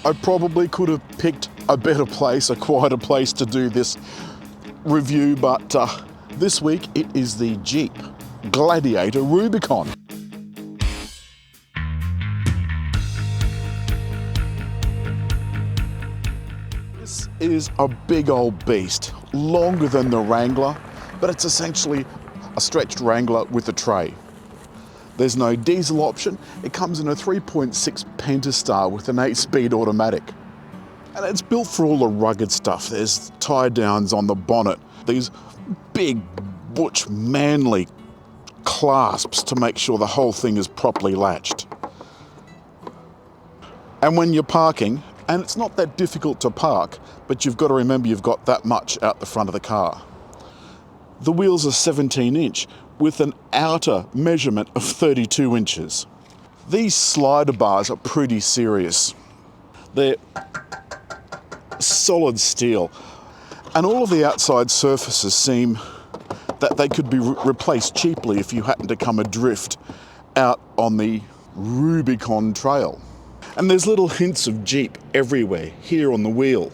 I probably could have picked a better place, a quieter place to do this review, but this week it is the Jeep Gladiator Rubicon. This is a big old beast, longer than the Wrangler, but it's essentially a stretched Wrangler with a tray. There's no diesel option. It comes in a 3.6 Pentastar with an 8-speed automatic. And it's built for all the rugged stuff. There's tie downs on the bonnet, these big, butch, manly clasps to make sure the whole thing is properly latched. And when you're parking, and it's not that difficult to park, but you've got to remember you've got that much out the front of the car. The wheels are 17-inch with an outer measurement of 32 inches. These slider bars are pretty serious. They're solid steel, and all of the outside surfaces seem that they could be replaced cheaply if you happen to come adrift out on the Rubicon trail. And there's little hints of Jeep everywhere, here on the wheel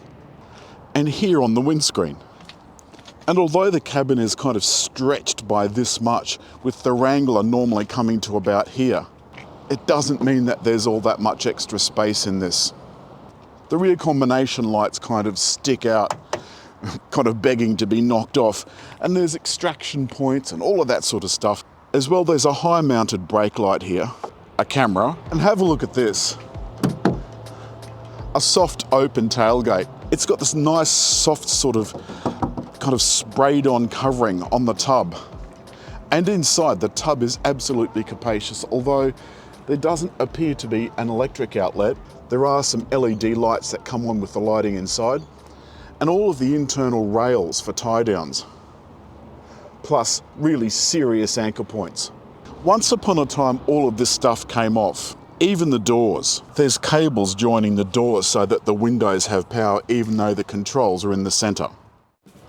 and here on the windscreen. And although the cabin is kind of stretched by this much, with the Wrangler normally coming to about here, it doesn't mean that there's all that much extra space in this. The rear combination lights kind of stick out, kind of begging to be knocked off, and there's extraction points and all of that sort of stuff. As well, there's a high mounted brake light here, a camera, and have a look at this. A soft open tailgate. It's got this nice soft sort of kind of sprayed on covering on the tub. And inside, the tub is absolutely capacious, although there doesn't appear to be an electric outlet. There are some LED lights that come on with the lighting inside, and all of the internal rails for tie downs, plus really serious anchor points. Once upon a time, all of this stuff came off, even the doors. There's cables joining the doors so that the windows have power even though the controls are in the center.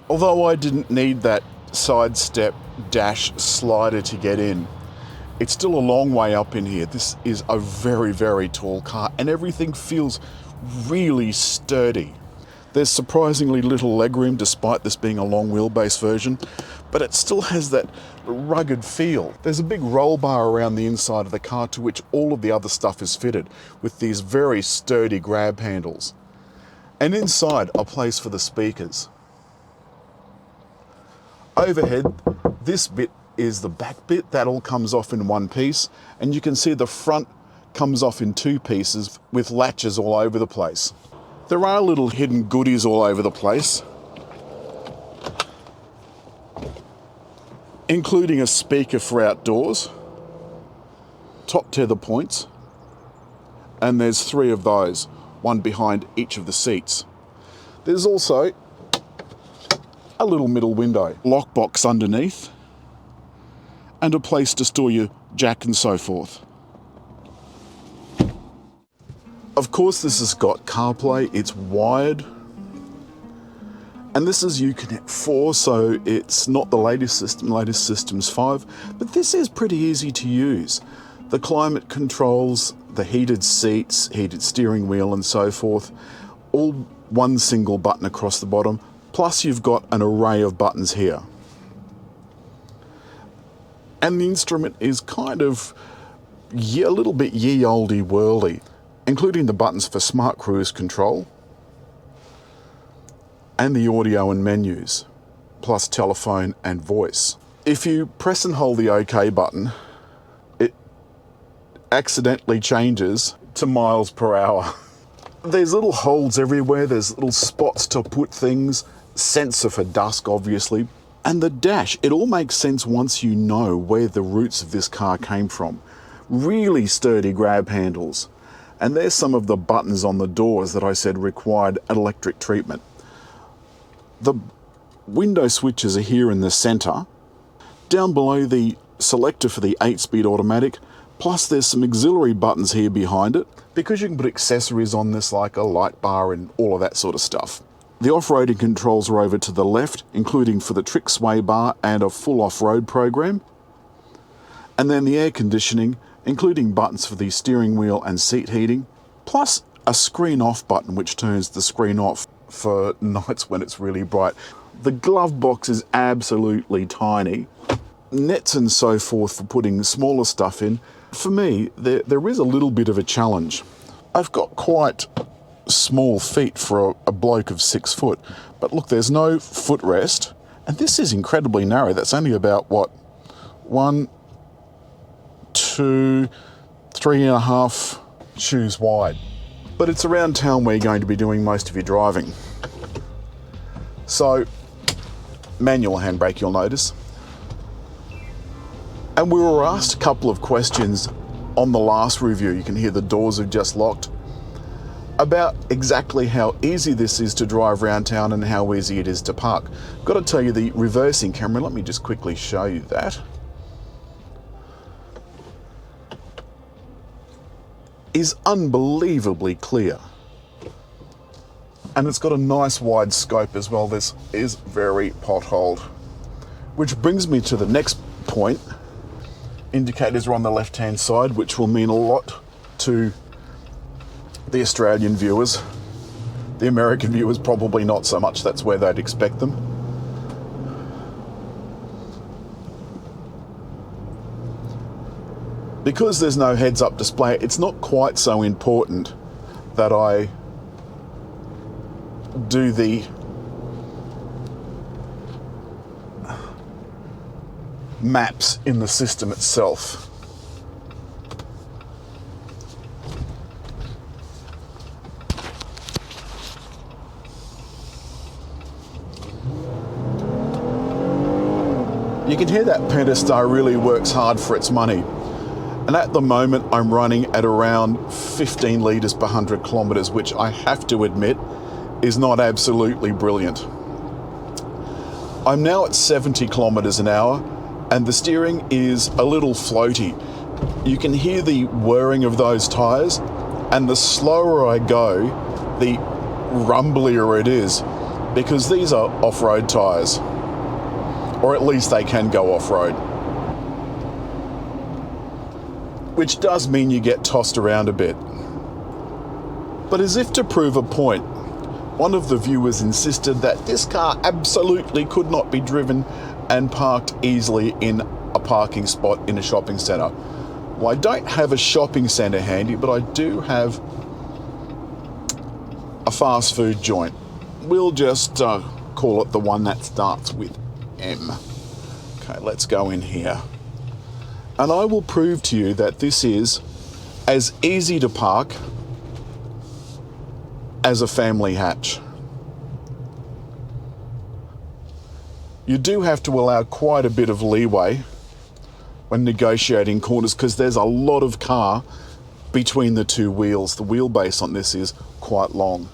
Although I didn't need that side step dash slider to get in, it's still a long way up in here. This is a very, very tall car, and everything feels really sturdy. There's surprisingly little legroom despite this being a long wheelbase version, but it still has that rugged feel. There's a big roll bar around the inside of the car to which all of the other stuff is fitted with these very sturdy grab handles. And inside, a place for the speakers. Overhead, this bit is the back bit. That all comes off in one piece, and you can see the front comes off in two pieces with latches all over the place. There are little hidden goodies all over the place, including a speaker for outdoors, top tether points, and there's 3 of those, one behind each of the seats. There's also a little middle window, lockbox underneath, and a place to store your jack and so forth. Of course, this has got CarPlay, it's wired, and this is Uconnect 4, so it's not the latest system's 5, but this is pretty easy to use. The climate controls, the heated seats, heated steering wheel and so forth, all one single button across the bottom, plus you've got an array of buttons here. And the instrument is kind of a little bit ye-olde worldy, including the buttons for smart cruise control and the audio and menus, plus telephone and voice. If you press and hold the OK button, it accidentally changes to miles per hour. There's little holes everywhere, there's little spots to put things, sensor for dusk obviously, and the dash, it all makes sense once you know where the roots of this car came from. Really sturdy grab handles. And there's some of the buttons on the doors that I said required an electric treatment. The window switches are here in the center. Down below, the selector for the 8-speed automatic, plus there's some auxiliary buttons here behind it, because you can put accessories on this like a light bar and all of that sort of stuff. The off-roading controls are over to the left, including for the trick sway bar and a full off-road program. And then the air conditioning, including buttons for the steering wheel and seat heating, plus a screen off button which turns the screen off for nights when it's really bright. The glove box is absolutely tiny. Nets and so forth for putting smaller stuff in. For me, there is a little bit of a challenge. I've got quite small feet for a bloke of 6 foot, but look, there's no footrest, and this is incredibly narrow. That's only about, what, 1, 2, 3.5 shoes wide. But it's around town where you're going to be doing most of your driving. So, manual handbrake, you'll notice. And we were asked a couple of questions on the last review, you can hear the doors have just locked, about exactly how easy this is to drive around town and how easy it is to park. Got to tell you, the reversing camera, let me just quickly show you that, is unbelievably clear. And it's got a nice wide scope as well. This is very potholed. Which brings me to the next point. Indicators are on the left-hand side, which will mean a lot to the Australian viewers. The American viewers probably not so much, that's where they'd expect them. Because there's no heads-up display, it's not quite so important that I do the maps in the system itself. You can hear that Pentastar really works hard for its money. And at the moment I'm running at around 15 litres per 100 kilometres, which I have to admit is not absolutely brilliant. I'm now at 70 kilometres an hour and the steering is a little floaty. You can hear the whirring of those tyres, and the slower I go, the rumblier it is, because these are off-road tyres. Or at least they can go off-road. Which does mean you get tossed around a bit. But as if to prove a point, one of the viewers insisted that this car absolutely could not be driven and parked easily in a parking spot in a shopping centre. Well, I don't have a shopping centre handy, but I do have a fast food joint. We'll just call it the one that starts with M. Okay, let's go in here. And I will prove to you that this is as easy to park as a family hatch. You do have to allow quite a bit of leeway when negotiating corners because there's a lot of car between the two wheels. The wheelbase on this is quite long.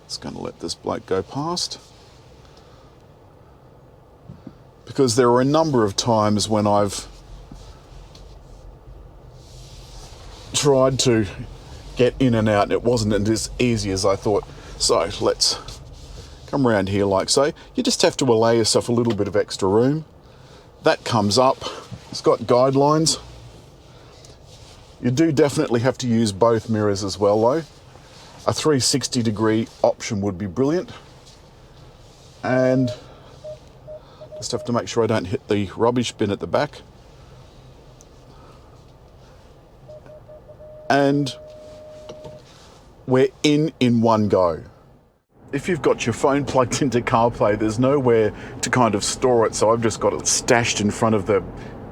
Just going to let this bloke go past. Because there are a number of times when I've tried to get in and out and it wasn't as easy as I thought. So let's come around here like so. You just have to allow yourself a little bit of extra room. That comes up. It's got guidelines. You do definitely have to use both mirrors as well though. A 360 degree option would be brilliant. And just have to make sure I don't hit the rubbish bin at the back. And we're in one go. If you've got your phone plugged into CarPlay, there's nowhere to kind of store it, so I've just got it stashed in front of the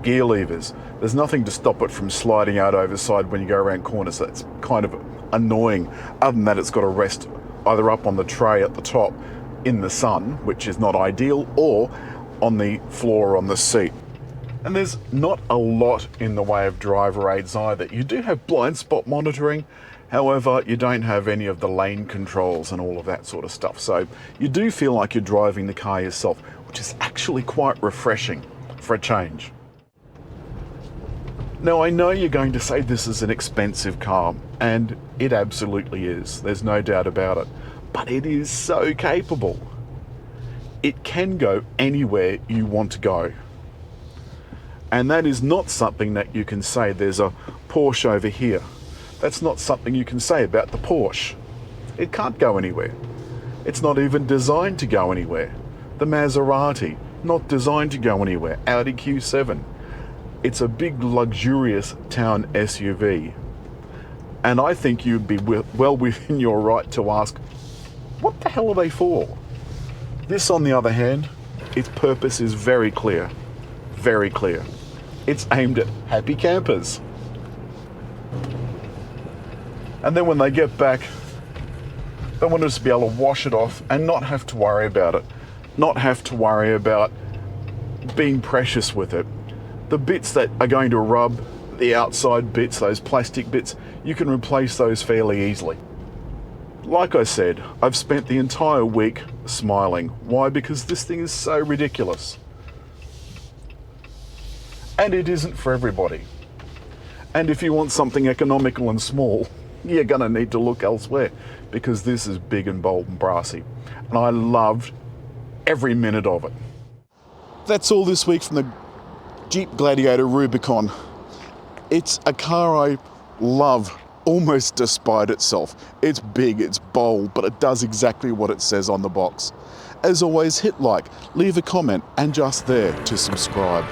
gear levers. There's nothing to stop it from sliding out over side when you go around corners, so it's kind of annoying. Other than that, it's got to rest either up on the tray at the top in the sun, which is not ideal, or on the floor or on the seat. And there's not a lot in the way of driver aids either. You do have blind spot monitoring, however, you don't have any of the lane controls and all of that sort of stuff. So you do feel like you're driving the car yourself, which is actually quite refreshing for a change. Now, I know you're going to say this is an expensive car, and it absolutely is. There's no doubt about it. But it is so capable. It can go anywhere you want to go. And that is not something that you can say there's a Porsche over here. That's not something you can say about the Porsche. It can't go anywhere. It's not even designed to go anywhere. The Maserati, not designed to go anywhere. Audi Q7. It's a big, luxurious town SUV. And I think you'd be well within your right to ask, what the hell are they for? This, on the other hand, its purpose is very clear. Very clear. It's aimed at happy campers. And then when they get back, they want us to be able to wash it off and not have to worry about it. Not have to worry about being precious with it. The bits that are going to rub, the outside bits, those plastic bits, you can replace those fairly easily. Like I said, I've spent the entire week smiling. Why? Because this thing is so ridiculous. And it isn't for everybody. And if you want something economical and small, you're going to need to look elsewhere, because this is big and bold and brassy. And I loved every minute of it. That's all this week from the Jeep Gladiator Rubicon. It's a car I love almost despite itself. It's big, it's bold, but it does exactly what it says on the box. As always, hit like, leave a comment, and just there to subscribe.